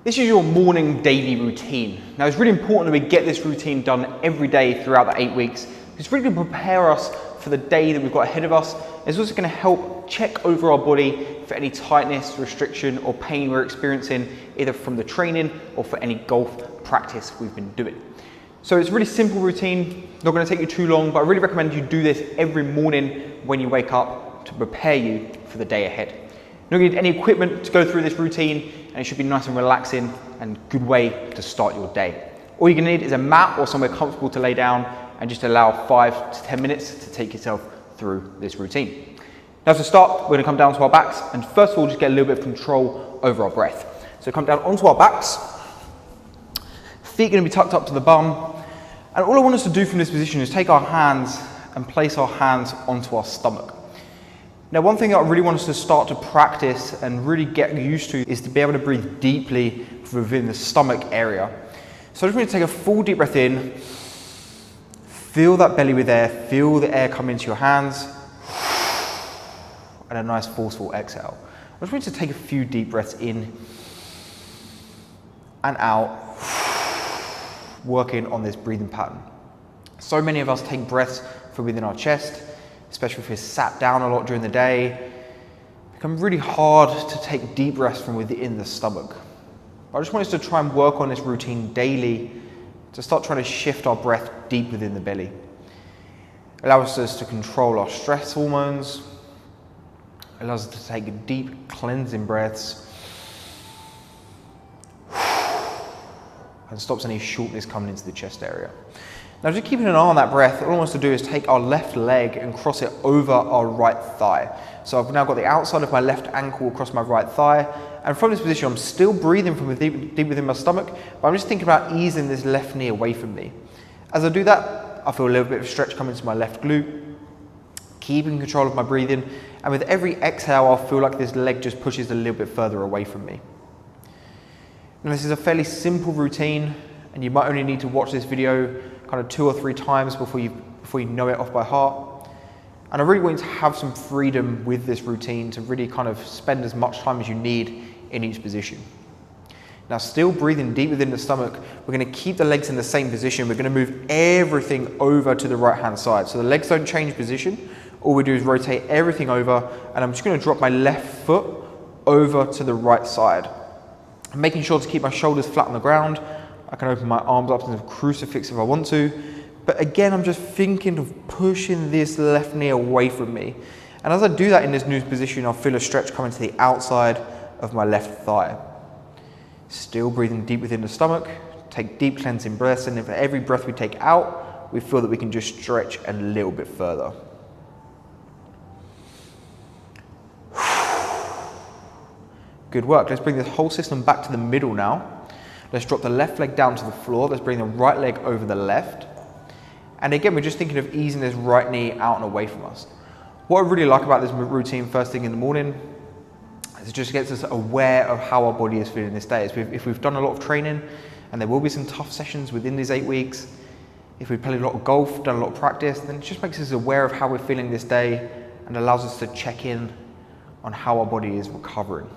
This is your morning daily routine. Now it's really important that we get this routine done every day throughout the 8 weeks. It's really going to prepare us for the day that we've got ahead of us. It's also going to help check over our body for any tightness, restriction or pain we're experiencing, either from the training or for any golf practice we've been doing. So it's a really simple routine, not going to take you too long, but I really recommend you do this every morning when you wake up to prepare you for the day ahead. You don't need any equipment to go through this routine, and it should be nice and relaxing and good way to start your day. All you're going to need is a mat or somewhere comfortable to lay down and just allow 5 to 10 minutes to take yourself through this routine. Now to start, we're going to come down to our backs and first of all just get a little bit of control over our breath. So come down onto our backs, feet are going to be tucked up to the bum, and all I want us to do from this position is take our hands and place our hands onto our stomach. Now one thing that I really want us to start to practice and really get used to is to be able to breathe deeply within the stomach area. So I just want you to take a full deep breath in, fill that belly with air, feel the air come into your hands, and a nice forceful exhale. I just want you to take a few deep breaths in and out, working on this breathing pattern. So many of us take breaths from within our chest, especially if we're sat down a lot during the day. It becomes really hard to take deep breaths from within the stomach. I just want us to try and work on this routine daily to start trying to shift our breath deep within the belly. It allows us to control our stress hormones. It allows us to take deep cleansing breaths and stops any shortness coming into the chest area. Now just keeping an eye on that breath, all I want us to do is take our left leg and cross it over our right thigh. So I've now got the outside of my left ankle across my right thigh, and from this position I'm still breathing from deep within my stomach, but I'm just thinking about easing this left knee away from me. As I do that, I feel a little bit of stretch coming to my left glute, keeping control of my breathing, and with every exhale I'll feel like this leg just pushes a little bit further away from me. Now this is a fairly simple routine, and you might only need to watch this video kind of 2 or 3 times before you know it off by heart. And I really want you to have some freedom with this routine to really kind of spend as much time as you need in each position. Now still breathing deep within the stomach, we're going to keep the legs in the same position. We're going to move everything over to the right hand side. So the legs don't change position. All we do is rotate everything over, and I'm just going to drop my left foot over to the right side. I'm making sure to keep my shoulders flat on the ground. I can open my arms up into a crucifix if I want to, but again I'm just thinking of pushing this left knee away from me. And as I do that in this new position, I'll feel a stretch coming to the outside of my left thigh. Still breathing deep within the stomach, take deep cleansing breaths, and for every breath we take out, we feel that we can just stretch a little bit further. Good work. Let's bring this whole system back to the middle now. Let's drop the left leg down to the floor. Let's bring the right leg over the left. And again, we're just thinking of easing this right knee out and away from us. What I really like about this routine first thing in the morning is it just gets us aware of how our body is feeling this day. If we've done a lot of training, and there will be some tough sessions within these 8 weeks, if we've played a lot of golf, done a lot of practice, then it just makes us aware of how we're feeling this day and allows us to check in on how our body is recovering.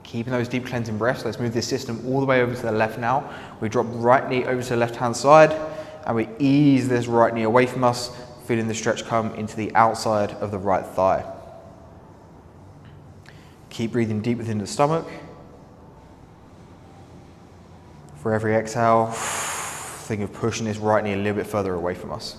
Keeping those deep cleansing breaths, let's move this system all the way over to the left now. We drop right knee over to the left hand side, and we ease this right knee away from us, feeling the stretch come into the outside of the right thigh. Keep breathing deep within the stomach. For every exhale, think of pushing this right knee a little bit further away from us.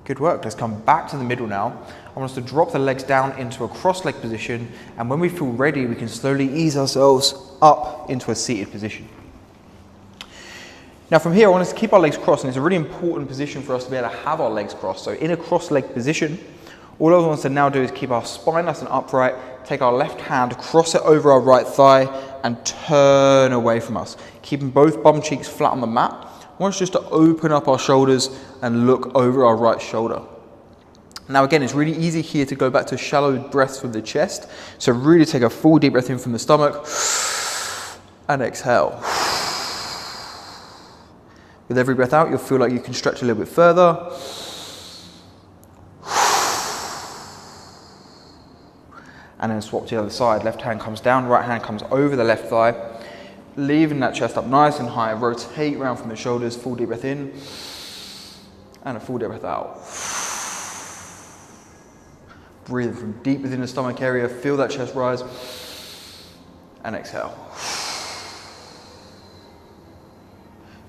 Good work. Let's come back to the middle now. I want us to drop the legs down into a cross-leg position, and when we feel ready, we can slowly ease ourselves up into a seated position. Now from here, I want us to keep our legs crossed, and it's a really important position for us to be able to have our legs crossed. So in a cross-leg position, all I want us to now do is keep our spine nice and upright, take our left hand, cross it over our right thigh, and turn away from us, keeping both bum cheeks flat on the mat. I want us just to open up our shoulders and look over our right shoulder. Now again, it's really easy here to go back to shallow breaths from the chest. So really take a full deep breath in from the stomach and exhale. With every breath out, you'll feel like you can stretch a little bit further. and then swap to the other side. Left hand comes down, right hand comes over the left thigh, leaving that chest up nice and high. Rotate around from the shoulders, full deep breath in, and a full deep breath out. Breathe from deep within the stomach area, feel that chest rise, and exhale.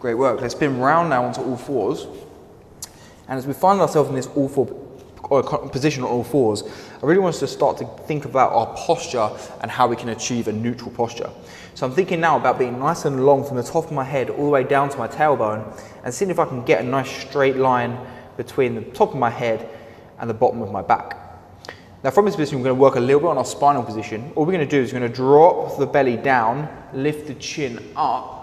Great work. Let's spin round now onto all fours. And as we find ourselves in this position on all fours, I really want us to start to think about our posture and how we can achieve a neutral posture. So I'm thinking now about being nice and long from the top of my head all the way down to my tailbone, and seeing if I can get a nice straight line between the top of my head and the bottom of my back. Now from this position, we're going to work a little bit on our spinal position. All we're going to do is we're going to drop the belly down, lift the chin up,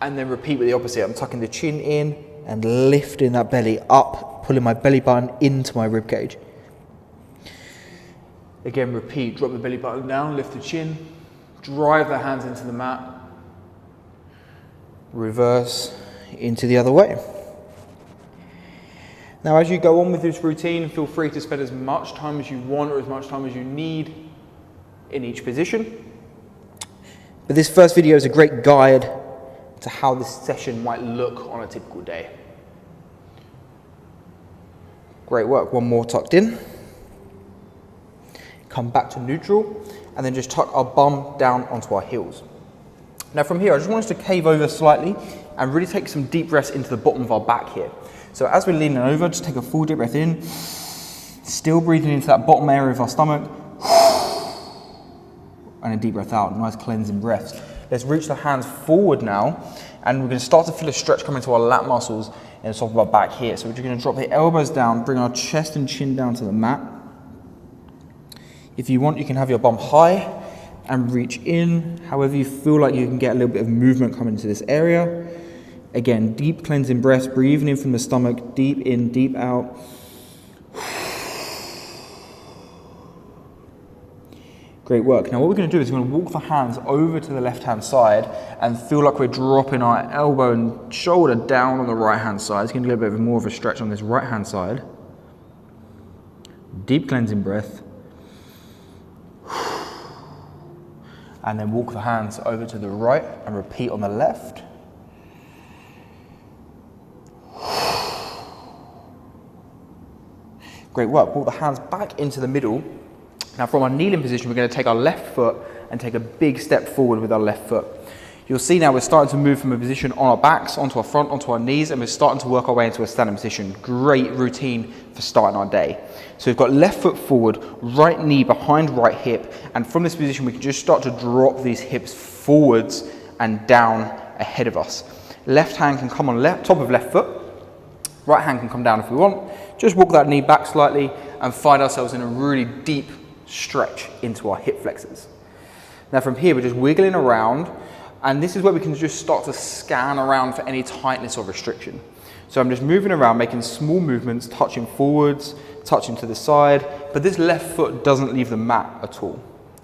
and then repeat with the opposite. I'm tucking the chin in and lifting that belly up, pulling my belly button into my rib cage. Again, repeat, drop the belly button down, lift the chin, drive the hands into the mat, reverse into the other way. Now as you go on with this routine, feel free to spend as much time as you want or as much time as you need in each position. But this first video is a great guide to how this session might look on a typical day. Great work, one more tucked in. Come back to neutral, and then just tuck our bum down onto our heels. Now from here, I just want us to cave over slightly and really take some deep breaths into the bottom of our back here. So as we're leaning over, just take a full deep breath in, still breathing into that bottom area of our stomach, and a deep breath out, nice cleansing breaths. Let's reach the hands forward now, and we're going to start to feel a stretch coming to our lat muscles in the top of our back here. So we're just going to drop the elbows down, bring our chest and chin down to the mat. If you want, you can have your bum high and reach in. However you feel like you can get a little bit of movement coming into this area. Again, deep cleansing breaths, breathing in from the stomach, deep in, deep out. Great work. Now what we're going to do is we're going to walk the hands over to the left-hand side and feel like we're dropping our elbow and shoulder down on the right-hand side. It's going to get a bit more of a stretch on this right-hand side. Deep cleansing breath. And then walk the hands over to the right and repeat on the left. Great work. Walk the hands back into the middle. Now from our kneeling position, we're going to take our left foot and take a big step forward with our left foot. You'll see now we're starting to move from a position on our backs, onto our front, onto our knees, and we're starting to work our way into a standing position. Great routine for starting our day. So we've got left foot forward, right knee behind right hip, and from this position we can just start to drop these hips forwards and down ahead of us. Left hand can come on top of left foot, right hand can come down if we want. Just walk that knee back slightly and find ourselves in a really deep stretch into our hip flexors. Now from here we're just wiggling around, and this is where we can just start to scan around for any tightness or restriction. So I'm just moving around, making small movements, touching forwards, touching to the side, but this left foot doesn't leave the mat at all.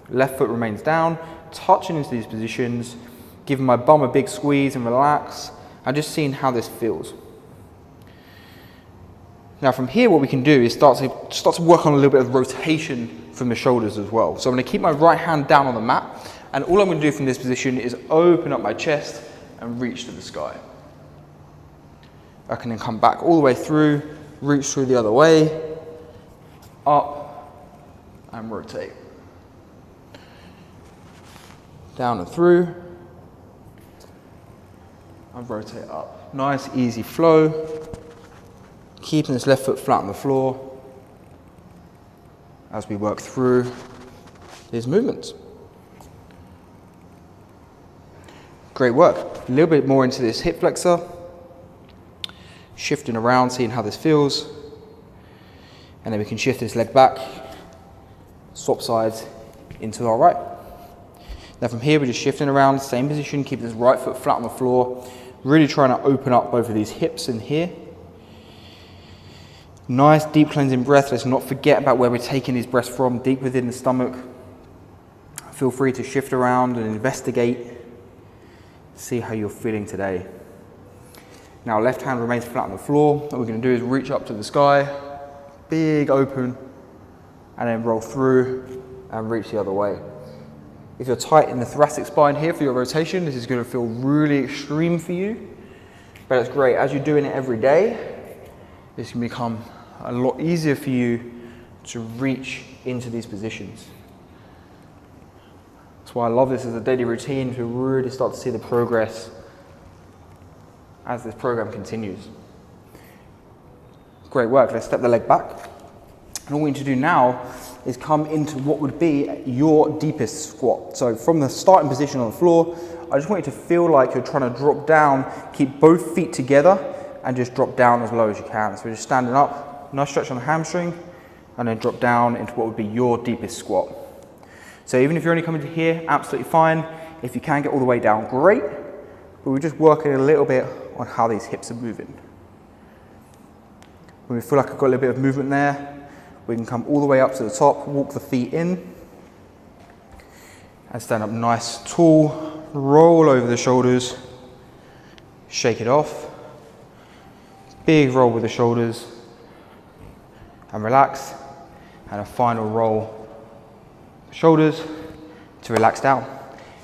Left foot remains down, touching into these positions, giving my bum a big squeeze and relax, and just seeing how this feels. Now from here what we can do is start to work on a little bit of rotation from the shoulders as well. So I'm going to keep my right hand down on the mat, and all I'm going to do from this position is open up my chest and reach to the sky. I can then come back all the way through, reach through the other way, up and rotate. Down and through, and rotate up. Nice easy flow, keeping this left foot flat on the floor as we work through these movements. Great work. A little bit more into this hip flexor, shifting around, seeing how this feels, and then we can shift this leg back, swap sides into our right. Now from here we're just shifting around, same position, keeping this right foot flat on the floor, really trying to open up both of these hips in here. Nice deep cleansing breath. Let's not forget about where we're taking these breaths from, deep within the stomach. Feel free to shift around and investigate, see how you're feeling today. Now left hand remains flat on the floor. What we're going to do is reach up to the sky, big open and then roll through and reach the other way. If you're tight in the thoracic spine here for your rotation, this is going to feel really extreme for you, but it's great. As you're doing it every day, this can become a lot easier for you to reach into these positions. That's why I love this as a daily routine, to really start to see the progress as this program continues. Great work. Let's step the leg back. And all we need to do now is come into what would be your deepest squat. So from the starting position on the floor, I just want you to feel like you're trying to drop down, keep both feet together, and just drop down as low as you can. So we're just standing up, nice stretch on the hamstring, and then drop down into what would be your deepest squat. So even if you're only coming to here, absolutely fine. If you can get all the way down, great. But we're just working a little bit on how these hips are moving. When we feel like I've got a little bit of movement there, we can come all the way up to the top, walk the feet in, and stand up nice, tall, roll over the shoulders, shake it off, big roll with the shoulders, and relax, and a final roll, shoulders to relax down.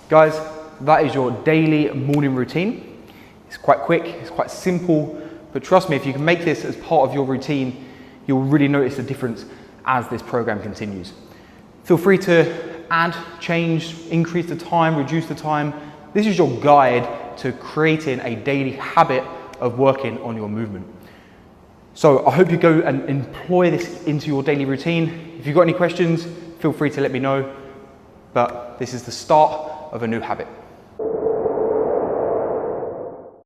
Guys, that is your daily morning routine. It's quite quick, it's quite simple, but trust me, if you can make this as part of your routine, you'll really notice the difference as this program continues. Feel free to add, change, increase the time, reduce the time. This is your guide to creating a daily habit of working on your movement. So I hope you go and employ this into your daily routine. If you've got any questions, feel free to let me know. But this is the start of a new habit.